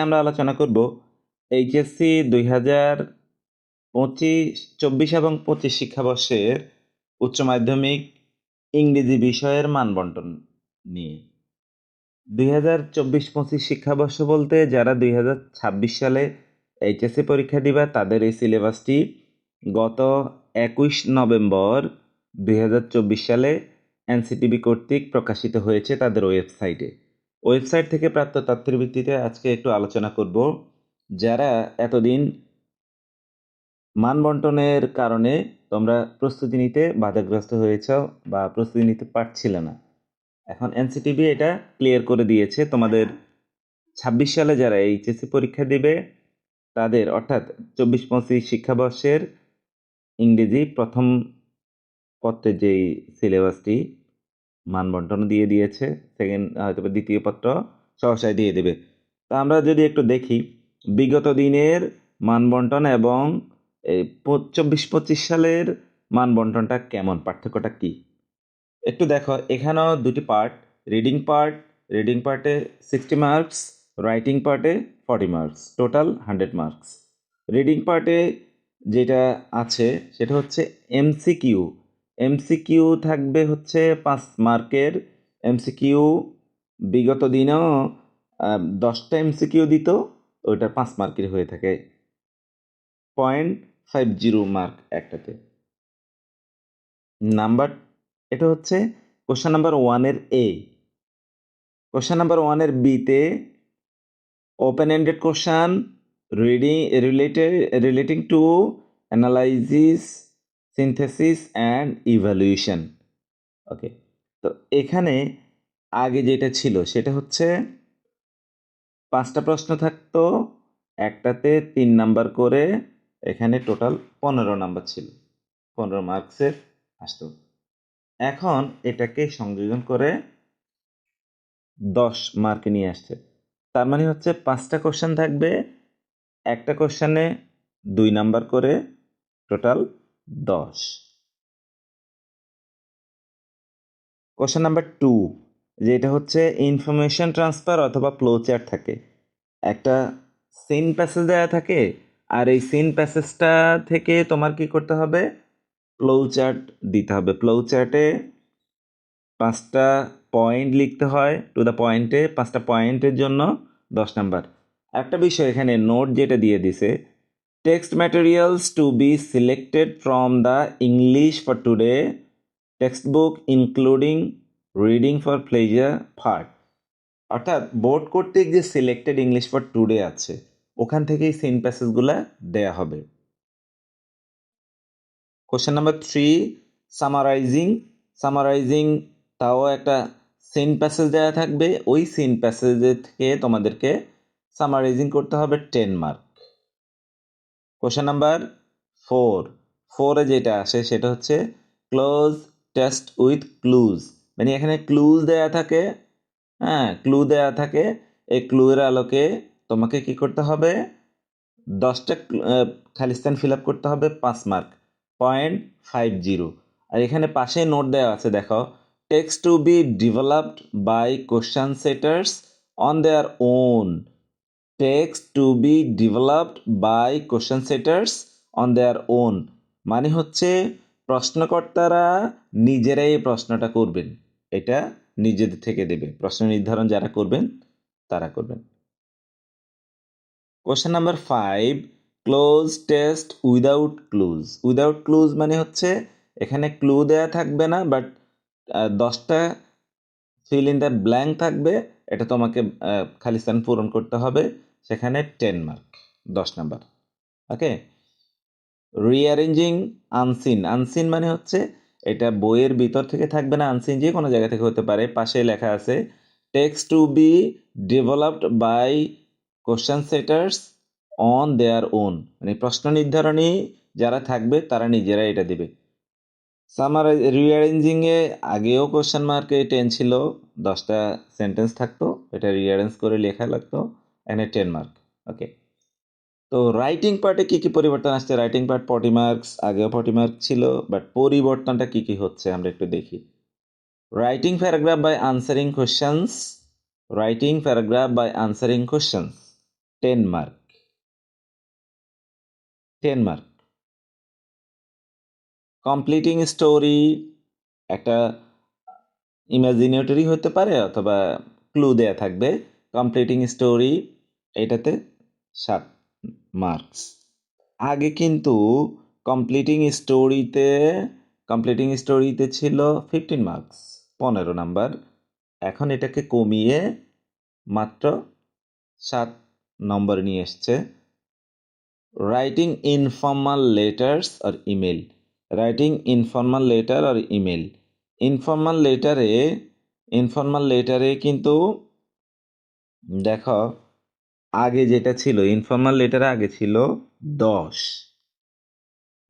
আমরা আলোচনা করব এইচএসসি 2024 এবং 25 শিক্ষাবর্ষের উচ্চ মাধ্যমিক ইংরেজি বিষয়ের মানবন্টন নিয়ে। 2024-25 শিক্ষাবর্ষ বলতে যারা 2026 সালে এইচএসসি পরীক্ষা দিবা তাদের এই সিলেবাসটি গত 21 নভেম্বর 2024 সালে এনসিটিবি কর্তৃক প্রকাশিত হয়েছে তাদের ওয়েবসাইট থেকে প্রাপ্ত তথ্যের ভিত্তিতে আজকে একটু আলোচনা করব। যারা এতদিন মানবন্টনের কারণে তোমরা প্রস্তুতি নিতে বাধাগ্রস্ত হয়েছ বা প্রস্তুতি নিতে পারছিলে না, এখন এনসিটিবি এটা ক্লিয়ার করে দিয়েছে। তোমাদের 26 সালে যারা এইচএসসি পরীক্ষা দিবে তাদের অর্থাৎ 24-25 শিক্ষাবর্ষের ইংরেজি প্রথম পত্রের যেই সিলেবাসটি মানবন্টন দিয়ে দিয়েছে, হয়তো দ্বিতীয় পত্র সহসায় দিয়ে দেবে। তা আমরা যদি একটু দেখি বিগত দিনের মানবন্টন এবং এই 24-25 সালের মানবন্টনটা কেমন, পার্থক্যটা কি একটু দেখো। এখানেও দুটি পার্ট, রিডিং পার্টে 60 মার্কস, রাইটিং পার্টে 40 মার্কস, টোটাল 100 মার্কস। রিডিং পার্টে যেটা আছে সেটা হচ্ছে এমসিকিউ থাকবে হচ্ছে 5 মার্কের এমসিকিউ। বিগত দিনেও 10টা এমসিকিউ দিত, ওইটা 5 মার্কের হয়ে থাকে, 0.50 মার্ক একটাতে। নাম্বার এটা হচ্ছে কোশ্চেন নাম্বার 1-এর এ। কোশ্চেন নাম্বার 1-এর বিতে open ended question relating to analysis, synthesis and evaluation. Okay, তো এখানে আগে যেটা ছিল সেটা হচ্ছে 5টা প্রশ্ন থাকতো, একটাতে 3 নাম্বার করে, এখানে টোটাল 15 নাম্বার ছিল, 15 মার্কসের আসতো। এখন এটাকে সংযোজন করে 10 মার্কে নিয়ে আসছে। তার মানে হচ্ছে 5টা কোশ্চেন থাকবে, একটা কোশ্চেনে 2 নাম্বার করে, টোটাল 10। কোশ্চেন নাম্বার 2 যেটা হচ্ছে ইনফরমেশন ট্রান্সফার অথবা ফ্লো চার্ট থাকে। একটা সিন প্যাসেজ দেওয়া থাকে, আর এই সিন প্যাসেজটা থেকে তোমার কি করতে হবে, ফ্লো চার্ট দিতে হবে। ফ্লো চার্টে 5টা পয়েন্ট লিখতে হয়, টু দ্য পয়েন্টে 5টা পয়েন্টের জন্য 10 নাম্বার। একটা বিষয় এখানে নোট যেটা দিয়ে দিছে, text materials to be selected from the English for today text book including reading for pleasure part. অর্থাৎ বোর্ড কর্তৃক যে সিলেক্টেড ইংলিশ ফর টুডে আছে ওখান থেকেই সিন প্যাসেজগুলো দেয়া হবে। কোশ্চেন নাম্বার 3 সামারাইজিং তাও একটা সিন প্যাসেজ দেওয়া থাকবে, ওই সিন প্যাসেজের থেকে তোমাদেরকে সামারাইজিং করতে হবে 10 মার্ক। কোশ্চেন নাম্বার 4 যেটা আসে সেটা হচ্ছে ক্লোজ টেস্ট উইথ ক্লুজ, মানে এখানে ক্লুজ দেয়া থাকে, ক্লু দেয়া থাকে, এই ক্লুয়ের আলোকে তোমাকে কি করতে হবে, 10টা খালি স্থান ফিল আপ করতে হবে, 5 মার্ক, 0.50। আর এখানে পাশে নোট দেওয়া আছে, দেখো, text to be developed by question setters on their own. Text to be developed by question setters on their own মানে হচ্ছে প্রশ্নকর্তারা নিজেরাই এই প্রশ্নটা করবেন, এটা নিজেদের থেকে দেবে, প্রশ্ন নির্ধারণ যারা করবেন তারা করবেন। Question number 5 cloze test without clues মানে হচ্ছে এখানে ক্লু দেয়া থাকবে না, বাট 10টা ফিল ইন দ্য ব্ল্যাঙ্ক থাকবে, এটা তোমাকে খালি স্থান পূরণ করতে হবে, সেখানে 10 মার্ক, 10 নাম্বার। ওকে, রিঅ্যারেঞ্জিং আনসিন মানে হচ্ছে এটা বইয়ের ভিতর থেকে থাকবে না, আনসিন যে কোনো জায়গা থেকে হতে পারে। পাশে লেখা আছে text to be developed by question setters on their own, মানে প্রশ্ন নির্ধারণী যারা থাকবে তারা নিজেরা এটা দিবে। রিঅ্যারেঞ্জিং এ আগেও কোশ্চেন মার্কে 10 ছিল, 10টা সেন্টেন্স থাকতো, এটা রিঅ্যারেঞ্জ করে লেখা লাগতো, এখানে 10 মার্ক। ওকে, তো রাইটিং পার্টে কি কি পরিবর্তন আসছে? রাইটিং পার্ট 40 মার্কস, আগেও 40 মার্ক ছিল, বাট পরিবর্তনটা কি কি হচ্ছে আমরা একটু দেখি। Writing paragraph by answering questions, 10 mark. 10 mark. Completing story একটা ইমাজিনেটরি হতে পারে অথবা ক্লু দেয়া থাকবে। কমপ্লিটিং স্টোরি এটাতে 7 মার্কস। আগে কিন্তু কমপ্লিটিং স্টোরিতে ছিল 15 মার্কস, 15 নাম্বার। এখন এটাকে কমিয়ে মাত্র 7 নম্বর নিয়ে এসছে। রাইটিং ইনফর্মাল লেটার্স আর ইমেল। রাইটিং ইনফর্মাল লেটার আর ইমেল। ইনফর্মাল লেটারে কিন্তু দেখো আগে যেটা ছিল, ইনফর্মাল লেটারে আগে ছিল 10,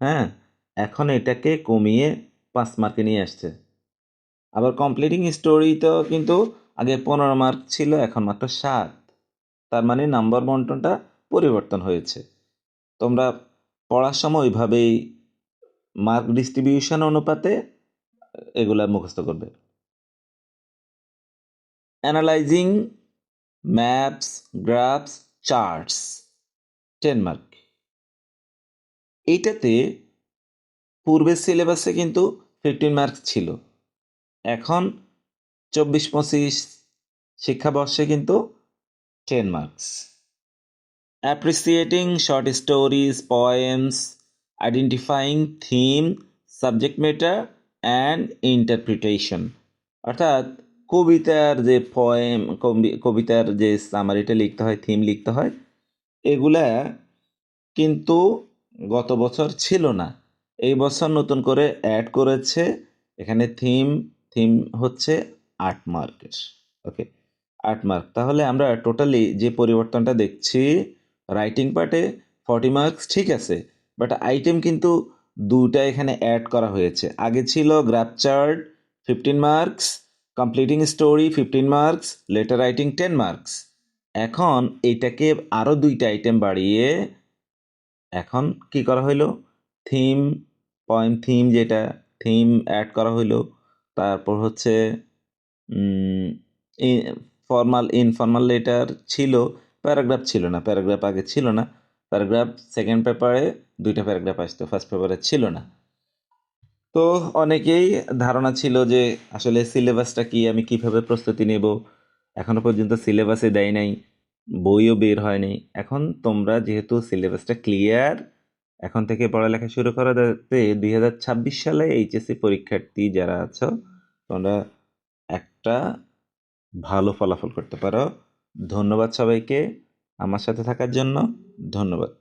হ্যাঁ, এখন এটাকে কমিয়ে 5 মার্কে নিয়ে আসছে। আবার কমপ্লিটিং স্টোরিতেও কিন্তু আগে 15 মার্ক ছিল, এখন মাত্র 7। তার মানে নাম্বার বন্টনটা পরিবর্তন হয়েছে। তোমরা পড়ার সময় ওইভাবেই মার্ক ডিস্ট্রিবিউশন অনুপাতে এগুলা মুখস্থ করবে। Analysing maps, graphs, charts, 10 mark. এইটাতে পূর্বের সিলেবাসে কিন্তু 15 মার্কস ছিল, এখন 24-25 শিক্ষাবর্ষে কিন্তু 10 marks. Appreciating short stories, poems, identifying theme, subject matter and interpretation. অর্থাৎ কবিতার যে সামারিটা লিখতে হয়, থিম লিখতে হয়, এগুলা কিন্তু গত বছর ছিল না, এই বছর নতুন করে অ্যাড করেছে। এখানে থিম হচ্ছে 8 মার্কের। ওকে, 8 মার্ক। তাহলে আমরা টোটালি যে পরিবর্তনটা দেখছি, রাইটিং পার্টে 40 মার্কস ঠিক আছে, বাট আইটেম কিন্তু দুটা এখানে অ্যাড করা হয়েছে। আগে ছিল graph chart 15 marks, completing story 15 marks, letter writing 10 marks. এখন এটাকে আরও 2টা আইটেম বাড়িয়ে এখন কি করা হইলো, থিম যেটা থিম অ্যাড করা হইলো। তারপর হচ্ছে ইনফর্মাল লেটার ছিল, প্যারাগ্রাফ ছিল না, প্যারাগ্রাফ আগে ছিল না। প্যারাগ্রাফ সেকেন্ড পেপারে 2টা প্যারাগ্রাফ আসতো, ফার্স্ট পেপারে ছিল না। তো অনেকেই ধারণা ছিল যে আসলে সিলেবাসটা কি, আমি কিভাবে প্রস্তুতি নেব, এখনো পর্যন্ত সিলেবাসে দেয় নাই, বইও বের হয়নি। এখন তোমরা যেহেতু সিলেবাসটা ক্লিয়ার, এখন থেকে পড়ালেখা শুরু করা যাতে 2026 সালে এইচএসসি পরীক্ষার্থী যারা আছো, তোমরা একটা ভালো ফলাফল করতে পারো। ধন্যবাদ সবাইকে আমার সাথে থাকার জন্য, ধন্যবাদ।